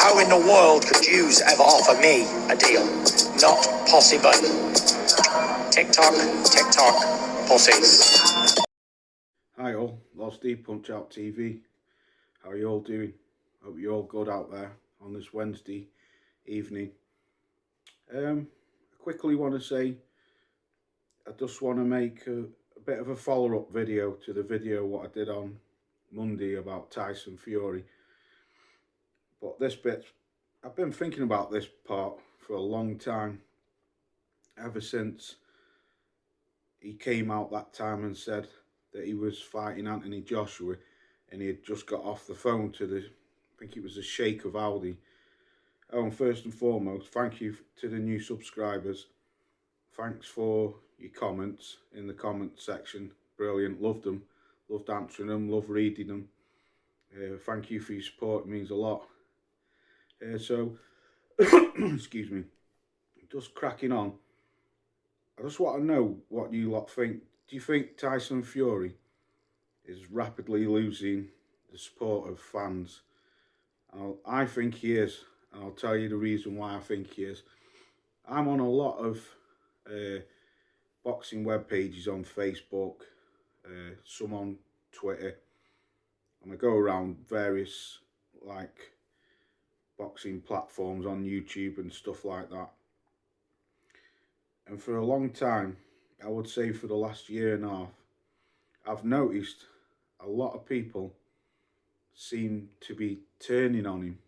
How in the world could yous ever offer me a deal? Not possible. TikTok, TikTok, pussies. Hi all, Lost D Punch Out TV. How are you all doing? Hope you're all good out there on this Wednesday evening. I quickly want to say, I just want to make a bit of a follow-up video to the video what I did on Monday about Tyson Fury. But this bit, I've been thinking about this part for a long time, ever since he came out that time and said that he was fighting Anthony Joshua, and he had just got off the phone to the, I think it was the Sheikh of Aldi. Oh, and first and foremost, thank you to the new subscribers. Thanks for your comments in the comment section. Brilliant, loved them, loved answering them, loved reading them. Thank you for your support, it means a lot. So, excuse me, just cracking on. I just want to know what you lot think. Do you think Tyson Fury is rapidly losing the support of fans? I think he is, and I'll tell you the reason why I think he is. I'm on a lot of boxing web pages on Facebook, some on Twitter, and I go around various like boxing platforms on YouTube and stuff like that. And for a long time, I would say for the last year and a half, I've noticed a lot of people seem to be turning on him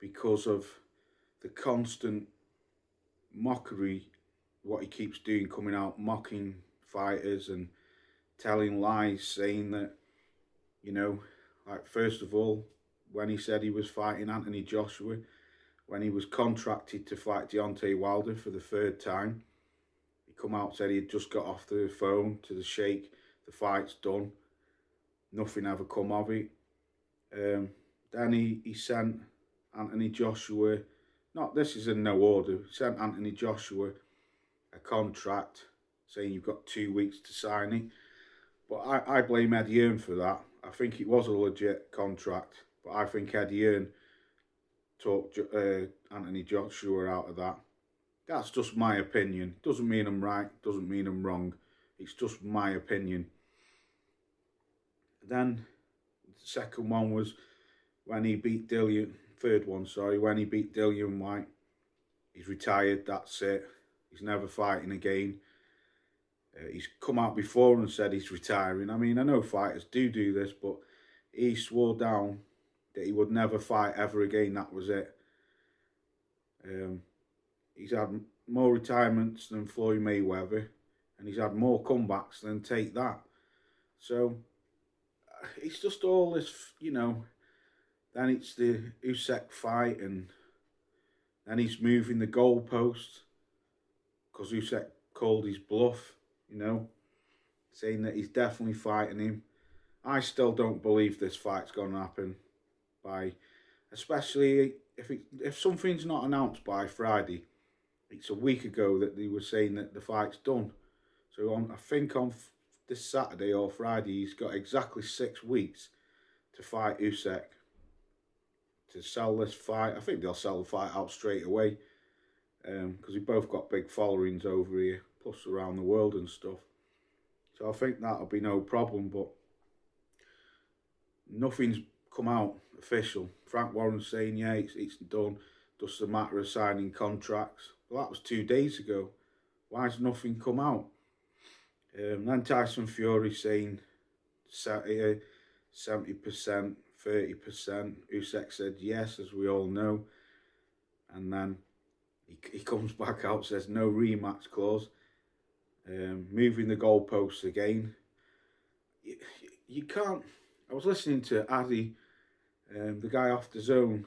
because of the constant mockery, what he keeps doing, coming out mocking fighters and telling lies, saying that, you know, like first of all, when he said he was fighting Anthony Joshua, when he was contracted to fight Deontay Wilder for the third time, he come out and said he had just got off the phone to the Sheikh, the fight's done, nothing ever come of it. Then he sent Anthony Joshua, this is in no order, he sent Anthony Joshua a contract saying you've got 2 weeks to sign it. But I blame Eddie Hearn for that. I think it was a legit contract, but I think Eddie Hearn talked Anthony Joshua out of that. That's just my opinion. Doesn't mean I'm right, doesn't mean I'm wrong. It's just my opinion. Then the second one was when he beat Dillian, when he beat Dillian White. He's retired, that's it. He's never fighting again. He's come out before and said he's retiring. I mean, I know fighters do this, but he swore down that he would never fight ever again. That was it. He's had more retirements than Floyd Mayweather, and he's had more comebacks than Take That. So it's just all this, you know. Then it's the Usyk fight, and then he's moving the goalposts because Usyk called his bluff, you know, saying that he's definitely fighting him. I still don't believe this fight's going to happen especially if something's not announced by Friday. It's a week ago that they were saying that the fight's done. So I think on this Saturday or Friday, he's got exactly 6 weeks to fight Usyk, to sell this fight. I think they'll sell the fight out straight away because we both got big followings over here, plus around the world and stuff. So I think that'll be no problem, but nothing's come out official. Frank Warren's saying, yeah, it's done, just a matter of signing contracts. Well, that was 2 days ago. Why has nothing come out? Then Tyson Fury saying 70%, 30%. Usyk said yes, as we all know. And then he comes back out, says no rematch clause. Moving the goalposts again. You can't. I was listening to Addy, the guy off the zone.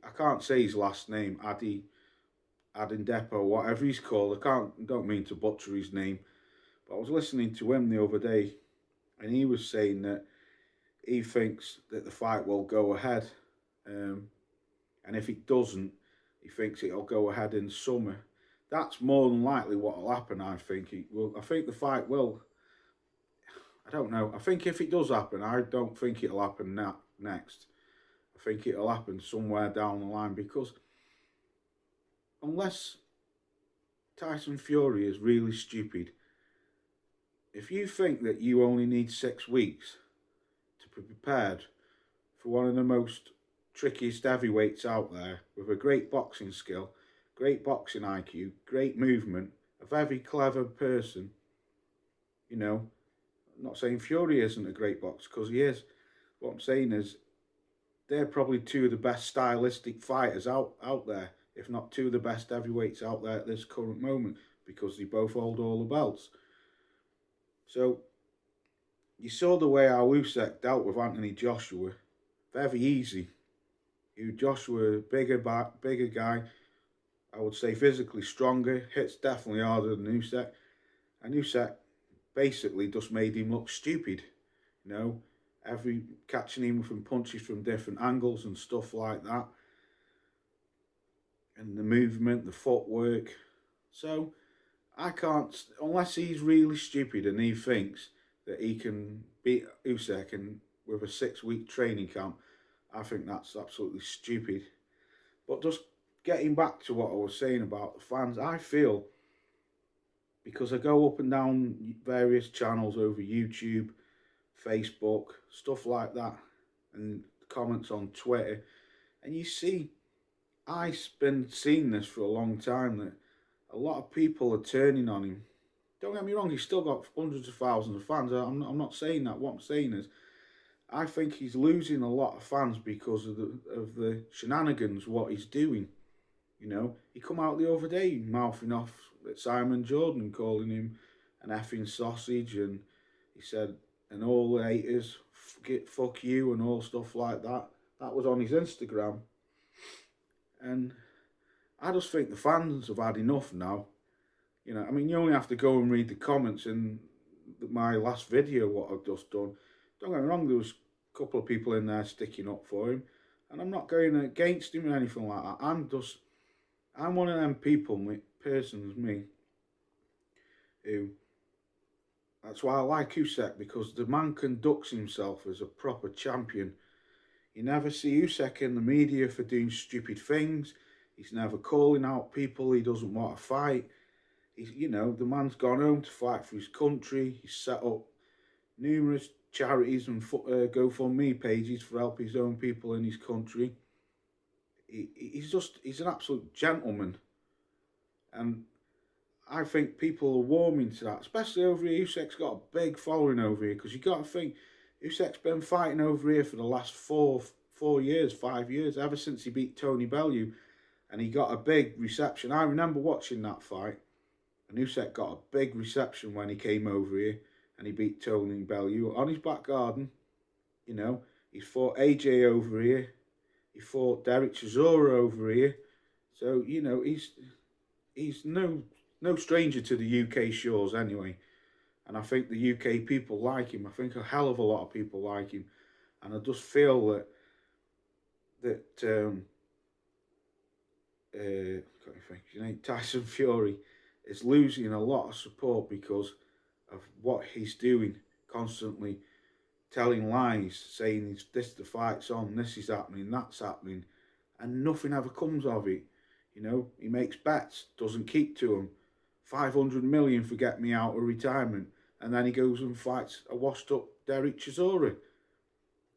I can't say his last name, Adindepo, whatever he's called. I don't mean to butcher his name, but I was listening to him the other day, and he was saying that he thinks that the fight will go ahead, and if it doesn't, he thinks it'll go ahead in summer. That's more than likely what will happen. I think I think the fight will. I don't know. I think if it does happen, I don't think it'll happen next. I I think it'll happen somewhere down the line, because unless Tyson Fury is really stupid, if you think that you only need 6 weeks to be prepared for one of the most trickiest heavyweights out there, with a great boxing skill, great boxing IQ, great movement, a very clever person, you know, I'm not saying Fury isn't a great boxer, because he is. What I'm saying is, they're probably two of the best stylistic fighters out there, if not two of the best heavyweights out there at this current moment, because they both hold all the belts. So, you saw the way how Usyk dealt with Anthony Joshua. Very easy. Joshua, bigger guy, I would say physically stronger, hits definitely harder than Usyk. And Usyk basically just made him look stupid, you know, catching him from punches from different angles and stuff like that, and the movement, the footwork. So I can't, unless he's really stupid and he thinks that he can beat Usyk with a 6-week training camp, I think that's absolutely stupid. But just getting back to what I was saying about the fans, I feel, because I go up and down various channels over YouTube, Facebook, stuff like that, and comments on Twitter, and you see, I've been seeing this for a long time, that a lot of people are turning on him. Don't get me wrong, he's still got hundreds of thousands of fans. I'm not saying that. What I'm saying is, I think he's losing a lot of fans because of the shenanigans, what he's doing. You know, he come out the other day mouthing off at Simon Jordan, calling him an effing sausage, and he said, and all the haters, fuck you, and all stuff like that. That was on his Instagram. And I just think the fans have had enough now. You know, I mean, you only have to go and read the comments in my last video, what I've just done. Don't get me wrong, there was a couple of people in there sticking up for him, and I'm not going against him or anything like that. I'm one of them people, me, who, that's why I like Usyk, because the man conducts himself as a proper champion. You never see Usyk in the media for doing stupid things. He's never calling out people he doesn't want to fight. He's, you know, the man's gone home to fight for his country. He's set up numerous charities and GoFundMe pages for help his own people in his country. He's an absolute gentleman. And I think people are warming to that, especially over here. Usyk's got a big following over here, because you got to think, Usyk's been fighting over here for the last 5 years, ever since he beat Tony Bellew, and he got a big reception. I remember watching that fight, and Usyk got a big reception when he came over here, and he beat Tony Bellew on his back garden. You know, he's fought AJ over here, he fought Derek Chisora over here, so you know he's no stranger to the UK shores anyway. And I think the UK people like him. I think a hell of a lot of people like him. And I just feel that Tyson Fury is losing a lot of support because of what he's doing, constantly telling lies, saying the fight's on, this is happening, that's happening, and nothing ever comes of it. You know, he makes bets, doesn't keep to them. 500 million for get me out of retirement, and then he goes and fights a washed up Derek Chisora.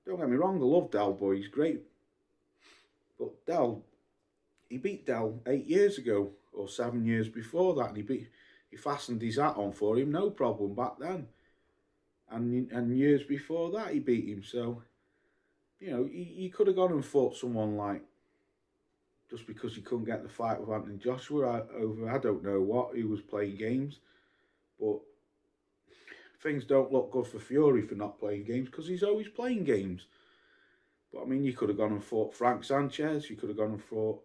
Don't get me wrong, I love Del Boy, he's great. But he beat Del 8 years ago, or 7 years before that, and he fastened his hat on for him, no problem back then. And years before that he beat him, so, you know, he could have gone and fought someone like, just because he couldn't get the fight with Anthony Joshua over, I don't know what, he was playing games. But things don't look good for Fury for not playing games, because he's always playing games. But I mean, you could have gone and fought Frank Sanchez, you could have gone and fought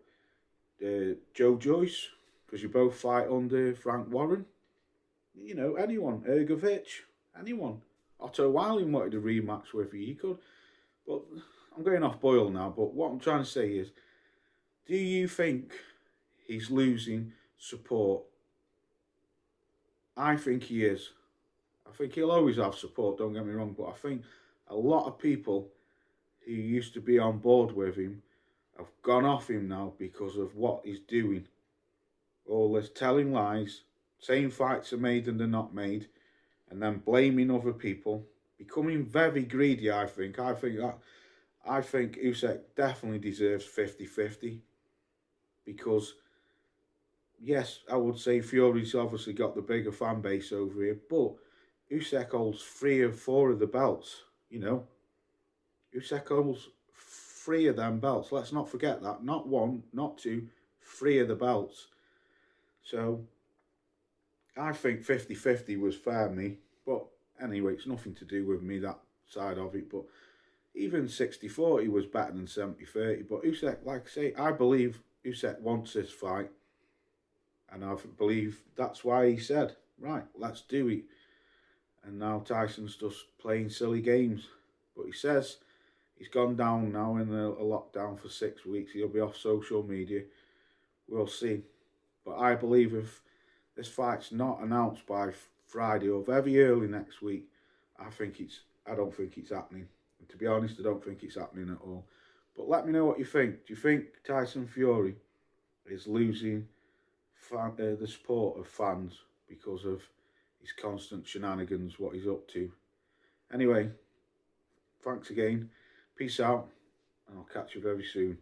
Joe Joyce, because you both fight under Frank Warren. You know, anyone, Ergovic, anyone. Otto Wiley wanted a rematch with you, could. But I'm going off boil now, but what I'm trying to say is, do you think he's losing support? I think he is. I think he'll always have support, don't get me wrong, but I think a lot of people who used to be on board with him have gone off him now because of what he's doing. All this telling lies, saying fights are made and they're not made, and then blaming other people, becoming very greedy. I think Usyk definitely deserves 50-50 because yes, I would say Fury's obviously got the bigger fan base over here, but Usyk holds 3 or 4 of the belts. You know, Usyk holds 3 of them belts. Let's not forget that. Not 1, not 2, 3 of the belts. So I think 50-50 was fair, me. But anyway, it's nothing to do with me, that side of it. But even 60-40 was better than 70-30. But Usyk, like I say, I believe Usyk wants this fight. And I believe that's why he said, right, let's do it. And now Tyson's just playing silly games. But he says he's gone down now in a lockdown for 6 weeks. He'll be off social media. We'll see. But I believe if this fight's not announced by Friday or very early next week, I don't think it's happening. And to be honest, I don't think it's happening at all. But let me know what you think. Do you think Tyson Fury is losing the support of fans because of his constant shenanigans, what he's up to? Anyway, thanks again. Peace out, and I'll catch you very soon.